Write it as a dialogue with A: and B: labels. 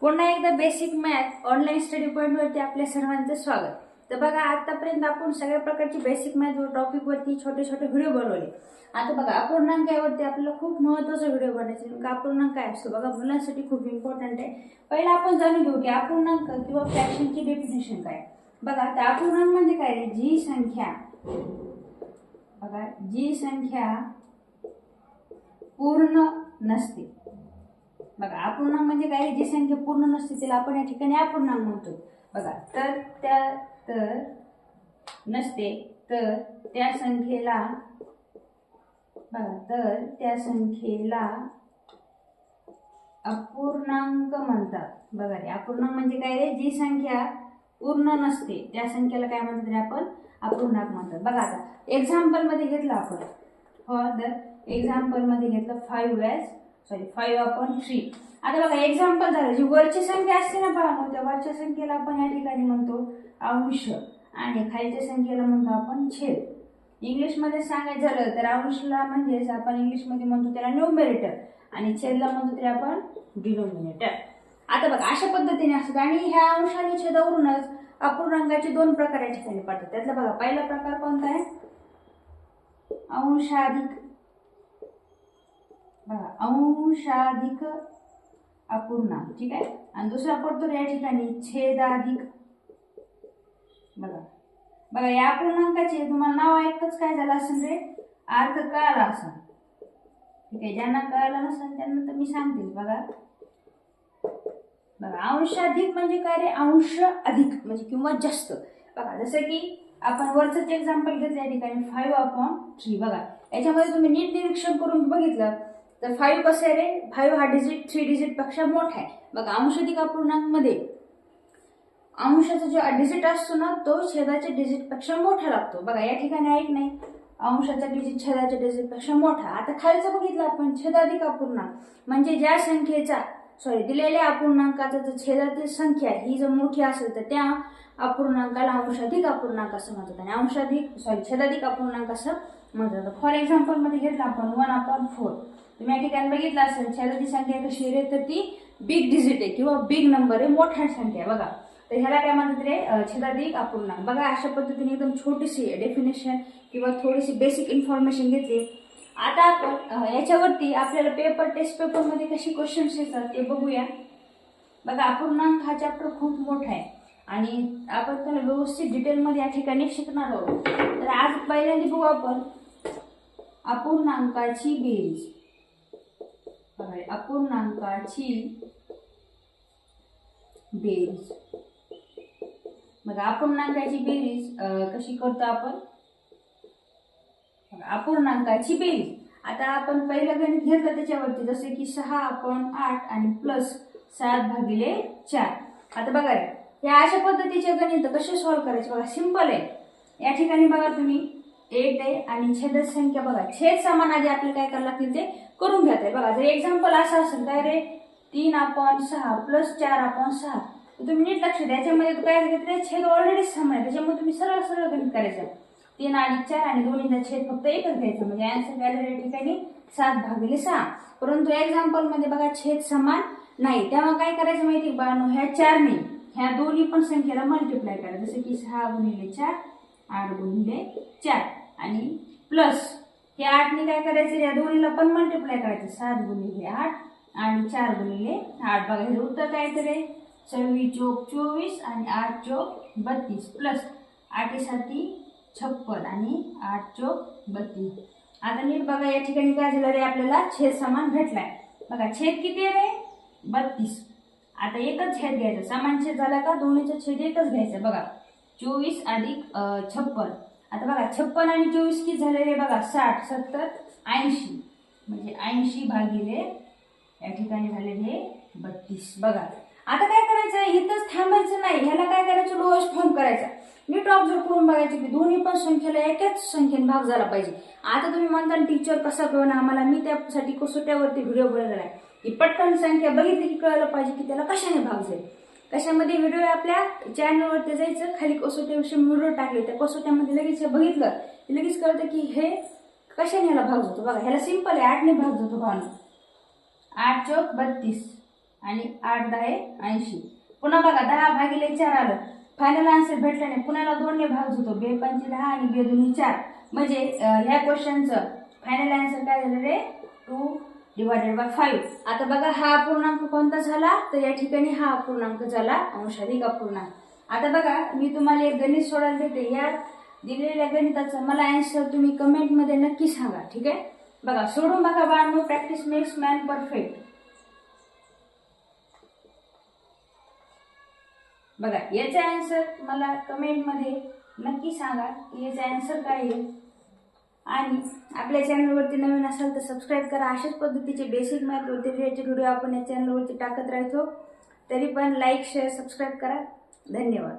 A: पुन्हा एकदा basic math online study पॉईंटवरती आपल्या सर्वांचं स्वागत. तर बघा, आतापर्यंत आपण सगळ्या प्रकारची बेसिक मॅथ टॉपिकवरती छोटे छोटे व्हिडिओ बनवले. आता बघा, अपूर्णांकावरती आपल्याला खूप महत्त्वाचा व्हिडिओ बनायचा. नेमका अपूर्णांक काय असतो बघा, मुलांसाठी खूप इम्पॉर्टंट आहे. पहिला आपण जाणून घेऊ की अपूर्णांक किंवा फ्रॅक्शनची डेफिनेशन काय. बघा, त्या अपूर्णांक म्हणजे काय रे, जी संख्या पूर्ण नसते. बघा, अपूर्णांक म्हणजे काय, जी संख्या पूर्ण नसते तिला आपण या ठिकाणी अपूर्णांक म्हणतो. बघा, तर नसते तर त्या संख्येला अपूर्णांक म्हणतात. बघा रे, अपूर्णांक म्हणजे काय रे, जी संख्या पूर्ण नसते त्या संख्येला काय म्हणतात रे, आपण अपूर्णांक म्हणतात. बघा, आता एक्झाम्पल मध्ये घेतलं आपण, एक्झाम्पल मध्ये घेतलं 5/3. आता बघा, एक्झाम्पल झालं, जी वरची संख्या असते ना पहा, त्या वरच्या संख्येला आपण या ठिकाणी म्हणतो अंश आणि खालच्या संख्येला म्हणतो आपण छेद. इंग्लिशमध्ये सांगायचं झालं तर अंशला म्हणजेच आपण इंग्लिशमध्ये म्हणतो त्याला न्यूमरेटर आणि छेदला म्हणतो त्याला आपण डिनोमिनेटर. आता बघा, अशा पद्धतीने असतात आणि ह्या अंश आणि छेदावरूनच अपूर्णांकाचे दोन प्रकार या ठिकाणी पडतात. त्यातला बघा, पहिला प्रकार कोणता आहे, अंशाधिक. बघा, अंशाधिक अपूर्णांक, ठीक आहे. आणि दुसरा पडतो या ठिकाणी छेदाधिक. बघा, या अपूर्णांकाचे तुम्हाला नाव ऐकतच काय झालं असेल रे, अर्थ कळाला असेल, ठीक आहे. ज्यांना कळालं नसेल त्यांना तर मी सांगते. बघा, अंशाधिक म्हणजे काय रे, अंश अधिक म्हणजे किंवा जास्त. बघा, जसं की आपण वरचं एक्झाम्पल घेतलं या ठिकाणी 5/3. बघा, याच्यामध्ये तुम्ही नीट निरीक्षण करून बघितलं तर 5 कसं आहे रे, 5 हा डिजिट 3 डिजिट पेक्षा मोठा आहे. बघा, अंशाधिक अपूर्णांक मध्ये अंशाचा जो डिजिट असतो ना तो छेदाच्या डिजिट पेक्षा मोठा लागतो. बघा, या ठिकाणी ऐक नाही, अंशाचा डिजिट छेदाच्या डिजिट पेक्षा मोठा. आता खालचं बघितलं आपण, छेदाधिक अपूर्णांक म्हणजे ज्या संख्येचा दिलेल्या अपूर्णांकाचा जर छेदातील संख्या ही जर मोठी असेल तर त्या अपूर्णांकाला अंशाधिक अपूर्णांक असं म्हणतात आणि छेदाधिक अपूर्णांक असं म्हणतात. फॉर एक्झाम्पल मध्ये घेतलं आपण 1/4. तुम्ही या ठिकाणी बघितलं असेल, छेदाची संख्या कशी आहे तर ती बिग डिजिट आहे किंवा बिग नंबर आहे, मोठ्या संख्या आहे. बघा, तर ह्याला काय म्हणतात रे, छेदाधिक अपूर्णांक. बघा, अशा पद्धतीने एकदम छोटीशी डेफिनेशन किंवा थोडीशी बेसिक इन्फॉर्मेशन घेतली. आता आपण याच्यावरती आपल्याला टेस्ट पेपर मध्ये कशी क्वेश्चन्स येतात ते बघूया. बघा, अपूर्णांक हा चॅप्टर खूप मोठा आहे आणि आपण त्याला व्यवस्थित डिटेलमध्ये या ठिकाणी शिकणार आहोत. तर आज पहिल्यांदा बघू आपण अपूर्णांकाची बेरीज. बघा, अपूर्णांकाची बेरीज. बघा, अपूर्णांकाची बेरीज कशी करतो आपण, अपूर्णांकाची बेरीज. आता आपण पहिलं गणित घेतलं त्याच्यावरती, जसे की 6/8 आणि प्लस 7/4. आता बघा रे, या अशा पद्धतीचे गणित कसे सॉल्व्ह करायचे. बघा, सिंपल आहे. या ठिकाणी बघा तुम्ही 8 आहे आणि छेद संख्या बघा, छेद समान आधी आपल्याला काय करायला लागतील ते करून घ्यायचं. बघा, जर एक्झाम्पल असं असेल काय रे, 3/6 प्लस 4/6, तर तुम्ही नीट लक्ष द्या. याच्यामध्ये काय घेतलं, छेद ऑलरेडी समान आहे, त्याच्यामुळे तुम्ही सरळ गणित करायचं. 3 आणि 4 आणि दोन्हीचा छेद फक्त एकच घ्यायचा, म्हणजे आन्सर व्हॅल्यू या ठिकाणी 7/6. परंतु एक्झाम्पल मध्ये बघा छेद समान नाही, तेव्हा काय करायचं माहिती आहे बाळांनो, ह्या 4 ने ह्या दोन्ही पण संख्येला मल्टिप्लाय करा. जसं की 6 × 4 8 × 4 आणि प्लस हे 8 ने काय करायचं, या दोन्हीला पण मल्टिप्लाय करायचं. 7 × 8 आणि 4 × 8. बघा, हे उत्तर काय तर आहे 26 × 24 आणि 8 × 32 प्लस 8 × 7 = 56 आणि 8 × 32. आता नीट बघा, या ठिकाणी काय झालं रे, आपल्याला छेद समान भेटलाय. बघा, छेद किती आहे रे, 32. आता एकच छेद घ्यायचा, समान छेद झाला का दोन्हीचा छेद एकच घ्यायचा. बघा, 24 + 56. आता बघा, 56 आणि 24 किती झाले रे, बघा 60 70 80 म्हणजे 80/, या ठिकाणी झालेले 32. बघा, आता काय करायचं, इथंच थांबायचं नाही, ह्याला काय करायचं, लोअर्स फॉर्म करायचा. नीट ऑब्झर्व करून बघायचं की दोन्ही पण संख्येला एकाच संख्येने भाग झाला पाहिजे. आता तुम्ही म्हणता टीचर कसा कळणार आम्हाला, मी त्यासाठी कसोट्यावरती व्हिडिओ बनवलेला आहे की पटकन संख्या बघितली की कळलं पाहिजे की त्याला कशाने भाग जाईल. कशामध्ये व्हिडिओ आपल्या चॅनलवरती जायचं, खाली कसोट्याविषयी व्हिडिओ टाकले, त्या कसोट्यामध्ये लगेच बघितलं की लगेच कळतं की हे कशाने ह्याला भाग जातो. बघा, ह्याला सिंपल आहे, 8 ने भाग जातो. 8 × 32 आणि 8 10 80. पुन्हा बघा 10 भागिले 4 आलं. फायनल आन्सर भेटला नाही. पुन्हा 2 ने भाग होतो. 2 पंचे 10 आणि 2 दुनी 4. म्हणजे ह्या क्वेश्चनचं फायनल आन्सर काय झालं रे? 2/5. आता बघा हा अपूर्णांक कोणता झाला? तर या ठिकाणी हा अपूर्णांक झाला अंशाधिक अपूर्णांक. आता बघा मी तुम्हाला एक गणित सोडवायला देते. या दिलेल्या गणिताचं मला आन्सर तुम्ही कमेंटमध्ये नक्की सांगा. ठीक आहे? बघा सोडून बघा बाळांनो. Practice makes man perfect. बघा याचा आन्सर मला कमेंटमध्ये नक्की सांगा की याचा आन्सर काय आहे. आणि आपल्या चॅनलवरती नवीन असाल तर सबस्क्राईब करा. अशाच पद्धतीचे बेसिक मॅथ वरती रिलेटेड व्हिडिओ आपण या चॅनलवरती टाकत राहतो. तरी पण लाईक शेअर सबस्क्राईब करा. धन्यवाद.